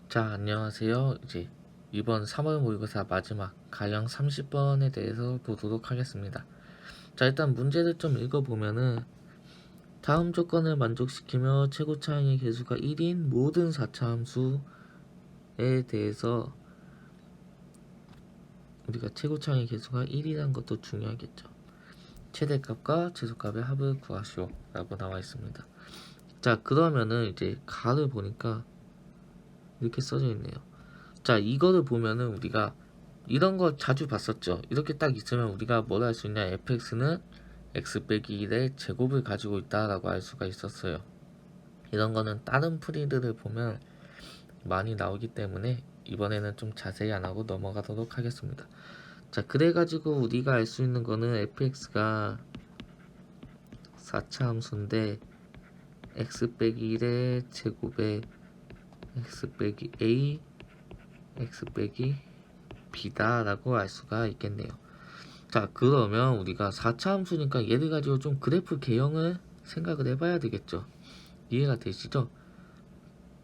자, 안녕하세요. 이제 이번 3월 모의고사 마지막 가형 30번에 대해서 보도록 하겠습니다. 자, 일단 문제를 좀 읽어보면은 다음 조건을 만족시키며 최고 차항의 개수가 1인 모든 4차 함수에 대해서 우리가 최고 차항의 개수가 1이라는 것도 중요하겠죠. 최대값과 최소값의 합을 구하시오 라고 나와 있습니다. 자, 그러면은 이제 가를 보니까 이렇게 써져 있네요. 자, 이거를 보면은 우리가 이런 거 자주 봤었죠. 이렇게 딱 있으면 우리가 뭘 할 수 있냐, fx는 x 빼기 1의 제곱을 가지고 있다라고 알 수가 있었어요. 이런 거는 다른 풀이들을 보면 많이 나오기 때문에 이번에는 좀 자세히 안 하고 넘어가도록 하겠습니다. 자, 그래가지고 우리가 알 수 있는 거는 fx가 4차 함수인데 x 빼기 1의 제곱에 x 빼기 a x 빼기 b다 라고 알 수가 있겠네요. 자, 그러면 우리가 4차 함수니까 얘를 가지고 좀 그래프 개형을 생각을 해봐야 되겠죠. 이해가 되시죠?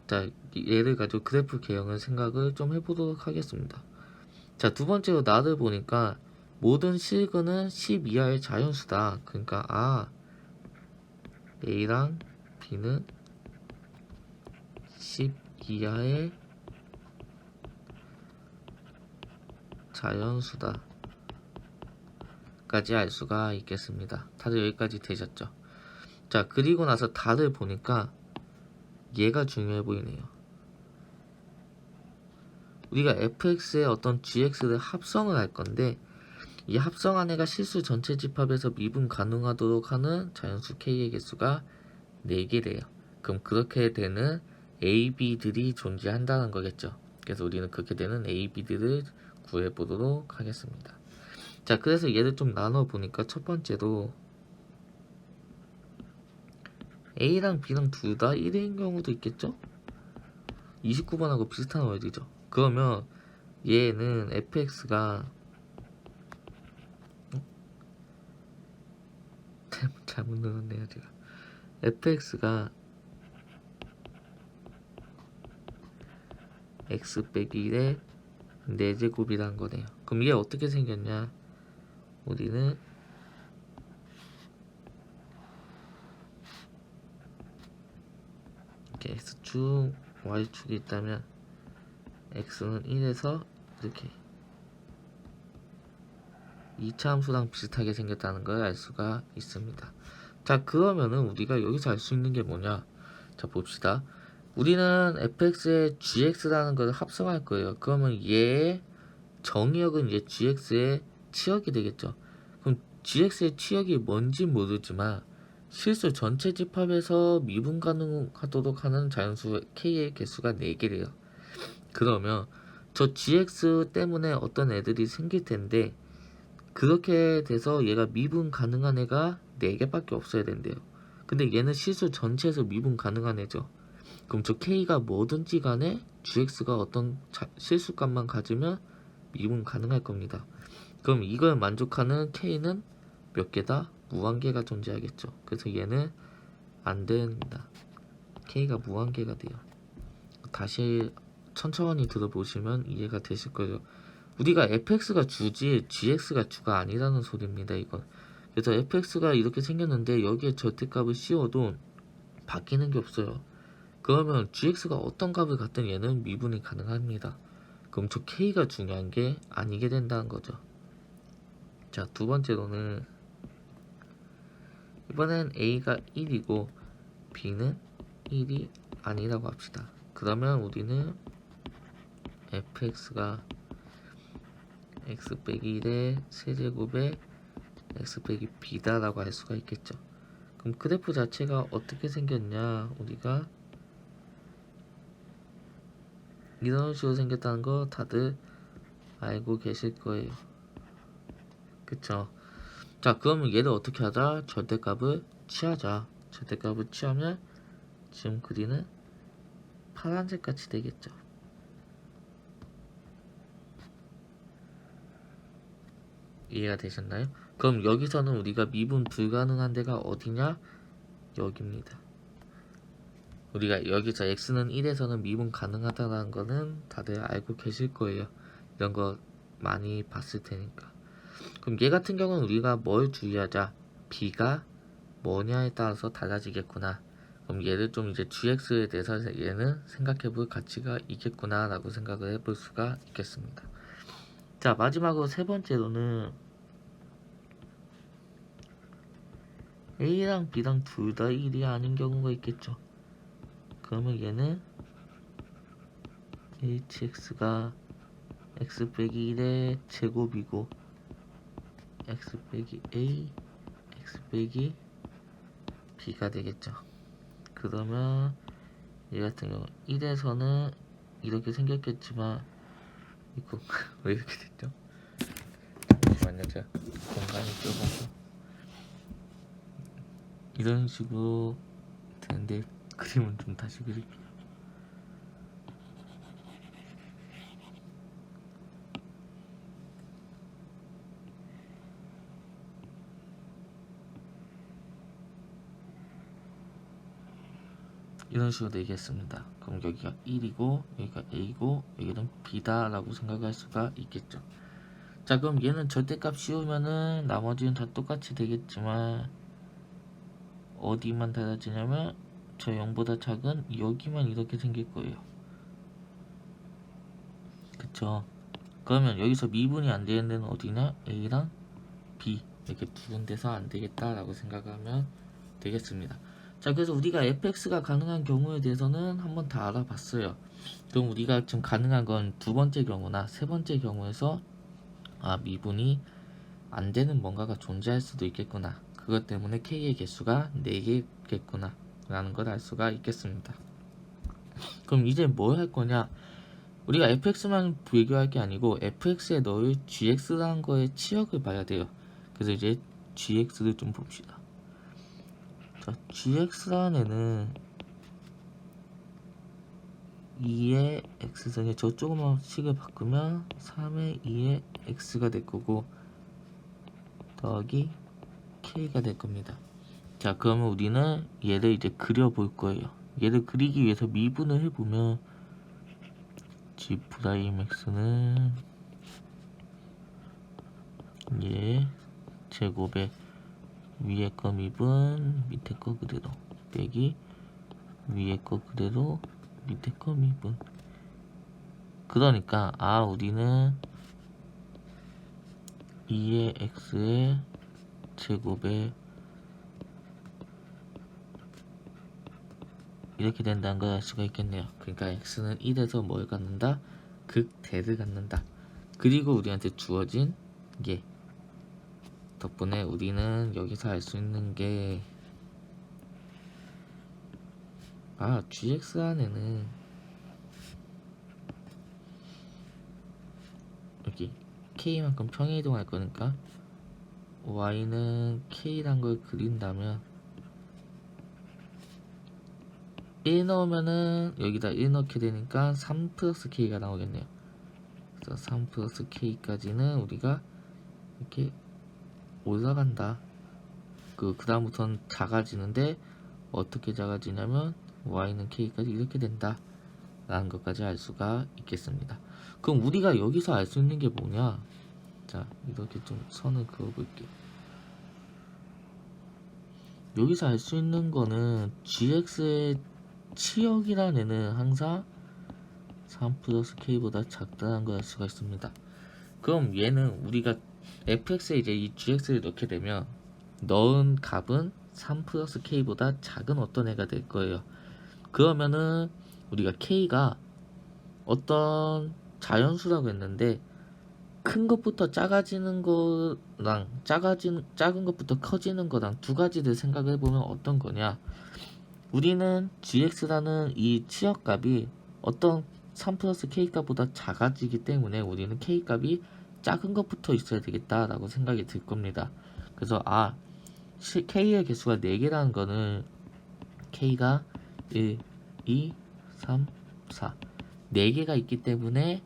자, 얘를 가지고 그래프 개형을 생각을 좀 해보도록 하겠습니다. 자, 두 번째로 나를 보니까 모든 실근은 10 이하의 자연수다. 그러니까 A랑 B는 10 이하의 자연수다 까지 알 수가 있겠습니다. 다들 여기까지 되셨죠? 자, 그리고 나서 다를 보니까 얘가 중요해 보이네요. 우리가 fx의 어떤 gx를 합성을 할 건데 이 합성한 애가 실수 전체 집합에서 미분 가능하도록 하는 자연수 k의 개수가 4개래요. 그럼 그렇게 되는 a, b들이 존재한다는 거겠죠. 그래서 우리는 그렇게 되는 a, b들을 구해보도록 하겠습니다. 자, 그래서 얘를 좀 나눠보니까 첫 번째로 a랑 b랑 둘 다 1인 경우도 있겠죠? 29번하고 비슷한 월드죠. 그러면 얘는 fx가 잘못 눌렀네요 제가. fx가 x 빼기 1의 4제곱이란 거네요. 그럼 이게 어떻게 생겼냐, 우리는 이렇게 x축 y축이 있다면 x는 1에서 이렇게 2차 함수랑 비슷하게 생겼다는 걸 알 수가 있습니다. 자, 그러면은 우리가 여기서 알 수 있는 게 뭐냐, 자 봅시다. 우리는 fx의 gx라는 걸 합성할 거예요. 그러면 얘의 정의역은 이제 gx의 치역이 되겠죠. 그럼 gx의 치역이 뭔지 모르지만 실수 전체 집합에서 미분 가능하도록 하는 자연수 k의 개수가 4개래요. 그러면 저 gx 때문에 어떤 애들이 생길 텐데 그렇게 돼서 얘가 미분 가능한 애가 4개밖에 없어야 된대요. 근데 얘는 실수 전체에서 미분 가능한 애죠. 그럼 저 k가 뭐든지 간에 gx가 어떤 실수값만 가지면 미분 가능할 겁니다. 그럼 이걸 만족하는 k는 몇 개다? 무한개가 존재하겠죠. 그래서 얘는 안 됩니다. k가 무한개가 돼요. 다시 천천히 들어보시면 이해가 되실 거예요. 우리가 fx가 주지 gx가 주가 아니라는 소리입니다. 이건. 그래서 fx가 이렇게 생겼는데 여기에 절대값을 씌워도 바뀌는 게 없어요. 그러면 gx가 어떤 값을 갖든 얘는 미분이 가능합니다. 그럼 저 k가 중요한 게 아니게 된다는 거죠. 자, 두 번째로는 이번엔 a가 1이고 b는 1이 아니라고 합시다. 그러면 우리는 fx가 x 빼기 1의 세제곱에 x 빼기 b다라고 할 수가 있겠죠. 그럼 그래프 자체가 어떻게 생겼냐, 우리가 이런 식으로 생겼다는 거 다들 알고 계실 거예요. 그쵸? 자, 그러면 얘를 어떻게 하자? 절대값을 취하자. 절대값을 취하면 지금 그리는 파란색 같이 되겠죠. 이해가 되셨나요? 그럼 여기서는 우리가 미분 불가능한 데가 어디냐? 여기입니다. 우리가 여기서 x는 1에서는 미분 가능하다는 거는 다들 알고 계실 거예요. 이런 거 많이 봤을 테니까. 그럼 얘 같은 경우는 우리가 뭘 주의하자? b가 뭐냐에 따라서 달라지겠구나. 그럼 얘를 좀 이제 gx에 대해서 얘는 생각해 볼 가치가 있겠구나 라고 생각을 해볼 수가 있겠습니다. 자, 마지막으로 세 번째로는 A랑 B랑 둘 다 1이 아닌 경우가 있겠죠. 그러면 얘는 hx가 x 빼기 1의 제곱이고 x 빼기 a x 빼기 b가 되겠죠. 그러면 얘 같은 경우 1에서는 이렇게 생겼겠지만 이거 왜 이렇게 됐죠? 잠시만요, 제가 공간이 좁아서 이런 식으로 되는데 그림은 좀 다시 그릴게요. 이런 식으로 되겠습니다. 그럼 여기가 1이고 여기가 A고 여기는 B다 라고 생각할 수가 있겠죠. 자, 그럼 얘는 절대값 씌우면은 나머지는 다 똑같이 되겠지만 어디만 달라지냐면 저 0보다 작은 여기만 이렇게 생길 거예요. 그쵸? 그러면 여기서 미분이 안 되는 데는 어디냐? A랑 B 이렇게 두 군데서 안 되겠다 라고 생각하면 되겠습니다. 자, 그래서 우리가 fx가 가능한 경우에 대해서는 한번 다 알아봤어요. 그럼 우리가 지금 가능한 건 두 번째 경우나 세 번째 경우에서 미분이 안 되는 뭔가가 존재할 수도 있겠구나. 그것 때문에 k의 개수가 4개겠구나 라는 걸 알 수가 있겠습니다. 그럼 이제 뭘 할 거냐? 우리가 fx만 비교할 게 아니고 fx에 넣을 gx라는 거의 치역을 봐야 돼요. 그래서 이제 gx를 좀 봅시다. 자, gx라는 애는 2의 x선에 저 조그만 식을 바꾸면 3의 2의 x가 될 거고 더하기 k가 될 겁니다. 자, 그러면 우리는 얘를 이제 그려볼 거예요. 얘를 그리기 위해서 미분을 해보면 g 프라임 x는 얘 제곱에 위에 거 미분 밑에 거 그대로 빼기 위에 거 그대로 밑에 거 미분. 그러니까 우리는 2의 x의 제곱에 이렇게 된다는 걸 알 수가 있겠네요. 그러니까 x는 1에서 뭘 갖는다? 극대를 갖는다. 그리고 우리한테 주어진 게 덕분에 우리는 여기서 알 수 있는 게 gx 안에는 여기 k만큼 평행 이동할 거니까 y는 k란 걸 그린다면 1 넣으면은 여기다 1 넣게 되니까 3 플러스 k가 나오겠네요. 그래서 3 플러스 k까지는 우리가 이렇게 올라간다. 그 다음부터는 작아지는데 어떻게 작아지냐면 y는 k까지 이렇게 된다 라는 것까지 알 수가 있겠습니다. 그럼 우리가 여기서 알 수 있는 게 뭐냐? 자, 이렇게 좀 선을 그어볼게요. 여기서 알 수 있는 거는 gx의 치역이라는 애는 항상 3 플러스 k보다 작다는 걸 알 수가 있습니다. 그럼 얘는 우리가 fx에 이제 이 gx를 넣게 되면 넣은 값은 3 플러스 k보다 작은 어떤 애가 될 거예요. 그러면은 우리가 k가 어떤 자연수라고 했는데 큰 것부터 작아지는 거랑 작은 것부터 커지는 거랑 두 가지를 생각해 보면 어떤 거냐? 우리는 gx라는 이 치역값이 어떤 3 플러스 k값보다 작아지기 때문에 우리는 k값이 작은 것부터 있어야 되겠다 라고 생각이 들 겁니다. 그래서 k의 개수가 4개라는 거는 k가 1, 2, 3, 4 4개가 있기 때문에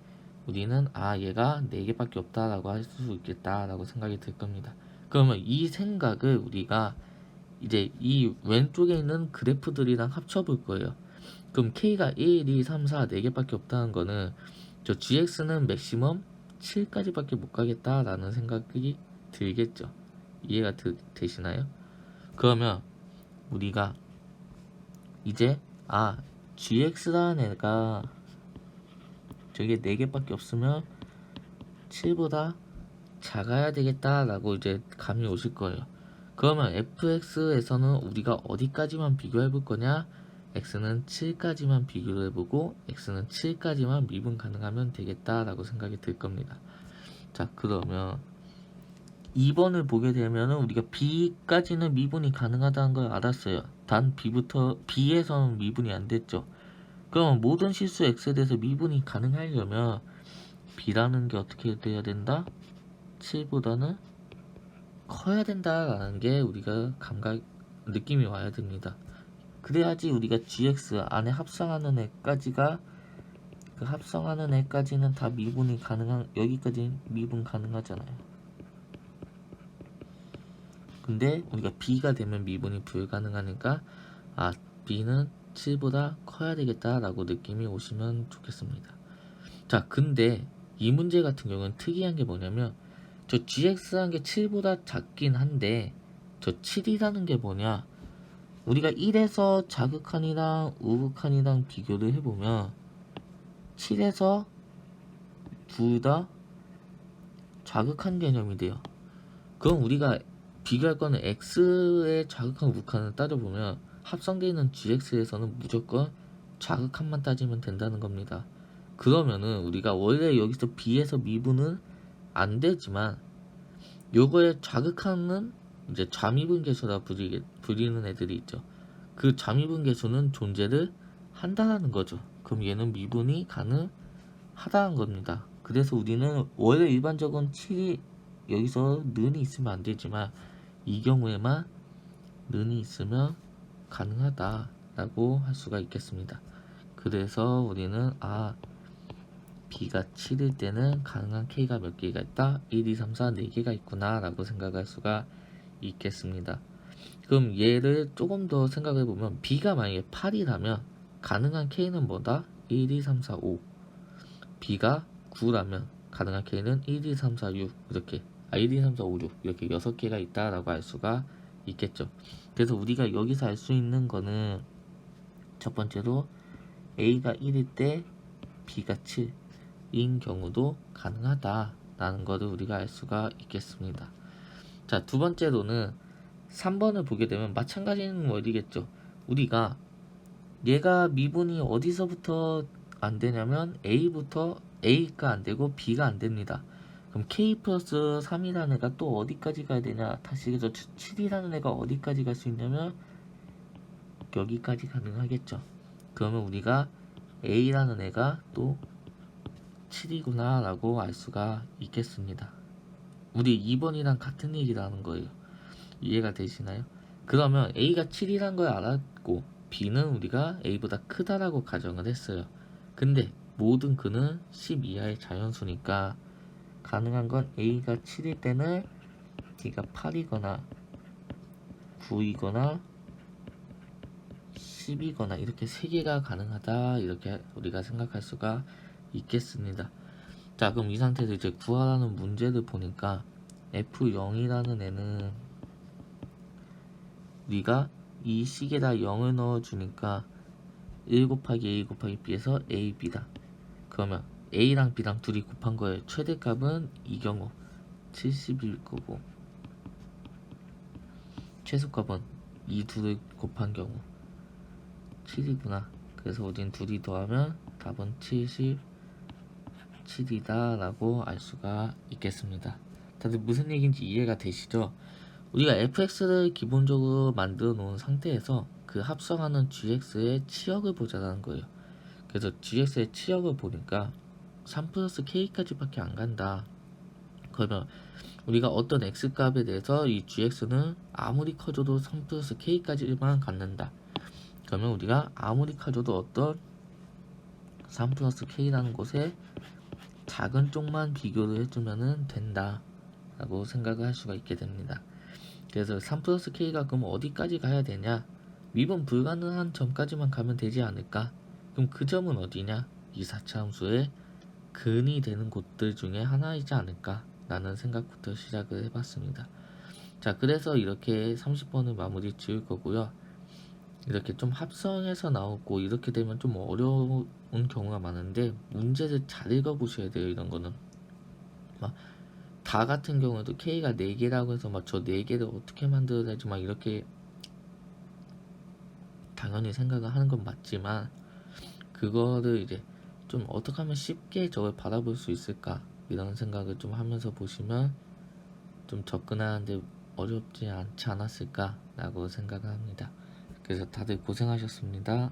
우리는 얘가 4개밖에 없다 라고 할 수 있겠다 라고 생각이 들 겁니다. 그러면 이 생각을 우리가 이제 이 왼쪽에 있는 그래프들이랑 합쳐 볼 거예요. 그럼 K가 1, 2, 3, 4 4개밖에 없다는 거는 저 GX는 맥시멈 7까지밖에 못 가겠다라는 생각이 들겠죠. 이해가 되시나요? 그러면 우리가 이제 GX라는 애가 저게 4개밖에 없으면 7보다 작아야 되겠다라고 이제 감이 오실 거예요. 그러면 fx에서는 우리가 어디까지만 비교해 볼 거냐? x는 7까지만 비교를 해보고 x는 7까지만 미분 가능하면 되겠다라고 생각이 들 겁니다. 자, 그러면 2번을 보게 되면 우리가 b까지는 미분이 가능하다는 걸 알았어요. 단 b에서는 미분이 안 됐죠. 그럼 모든 실수 x에 대해서 미분이 가능하려면 b라는 게 어떻게 돼야 된다? 7보다는 커야 된다라는 게 우리가 느낌이 와야 됩니다. 그래야지 우리가 GX 안에 합성하는 애까지가 그 합성하는 애까지는 다 미분이 여기까지 미분 가능하잖아요. 근데 우리가 B가 되면 미분이 불가능하니까 B는 7보다 커야 되겠다라고 느낌이 오시면 좋겠습니다. 자, 근데 이 문제 같은 경우는 특이한 게 뭐냐면 저 GX라는 게 7보다 작긴 한데 저 7이라는 게 뭐냐, 우리가 1에서 자극한이랑 우극한이랑 비교를 해보면 7에서 둘 다 자극한 개념이 돼요. 그럼 우리가 비교할 거는 X의 자극한 우극한을 따져보면 합성되어 있는 GX에서는 무조건 자극한만 따지면 된다는 겁니다. 그러면은 우리가 원래 여기서 B에서 미분은 안 되지만 요거의 자극하는 이제 잠입은 개수라 부리는 애들이 있죠. 그 잠입은 개수는 존재를 한다는 거죠. 그럼 얘는 미분이 가능하다는 겁니다. 그래서 우리는 원래 일반적인 7이 여기서 는이 있으면 안 되지만 이 경우에만 는이 있으면 가능하다라고 할 수가 있겠습니다. 그래서 우리는 B가 7일 때는 가능한 K가 몇 개가 있다? 1, 2, 3, 4, 4개가 있구나 라고 생각할 수가 있겠습니다. 그럼 얘를 조금 더 생각해보면 B가 만약에 8이라면 가능한 K는 뭐다? 1, 2, 3, 4, 5. B가 9라면 가능한 K는 1, 2, 3, 4, 6 이렇게 1, 2, 3, 4, 5, 6 이렇게 6개가 있다라고 알 수가 있겠죠. 그래서 우리가 여기서 알 수 있는 거는 첫 번째로 A가 1일 때 B가 7인 경우도 가능하다라는 것을 우리가 알 수가 있겠습니다. 자, 두 번째로는 3번을 보게 되면 마찬가지는 어디겠죠. 우리가 얘가 미분이 어디서부터 안 되냐면 A가 안 되고 B가 안 됩니다. 그럼 K 플러스 3이라는 애가 또 어디까지 가야 되냐, 다시 그래서 7이라는 애가 어디까지 갈 수 있냐면 여기까지 가능하겠죠. 그러면 우리가 A라는 애가 또 7이구나 라고 알 수가 있겠습니다. 우리 2번이랑 같은 얘기라는 거예요. 이해가 되시나요? 그러면 A가 7이란 걸 알았고 B는 우리가 A보다 크다라고 가정을 했어요. 근데 모든 그는 10 이하의 자연수니까 가능한 건 A가 7일 때는 B가 8이거나 9이거나 10이거나 이렇게 3개가 가능하다, 이렇게 우리가 생각할 수가 있겠습니다. 자, 그럼 이 상태에서 이제 구하라는 문제를 보니까 F0이라는 애는 우리가 이 식에다 0을 넣어주니까 1 곱하기 A 곱하기 B에서 A, B다. 그러면 A랑 B랑 둘이 곱한 거의 최대값은 이 경우 70일 거고 최소값은 이 둘을 곱한 경우 7이구나. 그래서 우린 둘이 더하면 답은 77이다 라고 알 수가 있겠습니다. 다들 무슨 얘기인지 이해가 되시죠? 우리가 fx를 기본적으로 만들어 놓은 상태에서 그 합성하는 gx의 치역을 보자는 거예요. 그래서 gx의 치역을 보니까 3 플러스 k까지 밖에 안 간다. 그러면 우리가 어떤 x값에 대해서 이 gx는 아무리 커져도 3 플러스 k까지만 갖는다. 그러면 우리가 아무리 커져도 어떤 3 플러스 k라는 곳에 작은 쪽만 비교를 해주면 된다 라고 생각을 할 수가 있게 됩니다. 그래서 3 플러스 k가 그럼 어디까지 가야 되냐, 미분 불가능한 점까지만 가면 되지 않을까? 그럼 그 점은 어디냐? 이 4차 함수의 근이 되는 곳들 중에 하나이지 않을까? 라는 생각부터 시작을 해봤습니다. 자, 그래서 이렇게 30번을 마무리 지을 거고요. 이렇게 좀 합성해서 나오고 이렇게 되면 좀 어려운 경우가 많은데 문제를 잘 읽어보셔야 돼요. 이런 거는 막 다 같은 경우에도 K가 4개라고 해서 막 저 4개를 어떻게 만들어야지 막 이렇게 당연히 생각을 하는 건 맞지만 그거를 이제 좀 어떻게 하면 쉽게 저걸 바라볼 수 있을까 이런 생각을 좀 하면서 보시면 좀 접근하는데 어렵지 않지 않았을까 라고 생각을 합니다. 그래서 다들 고생하셨습니다.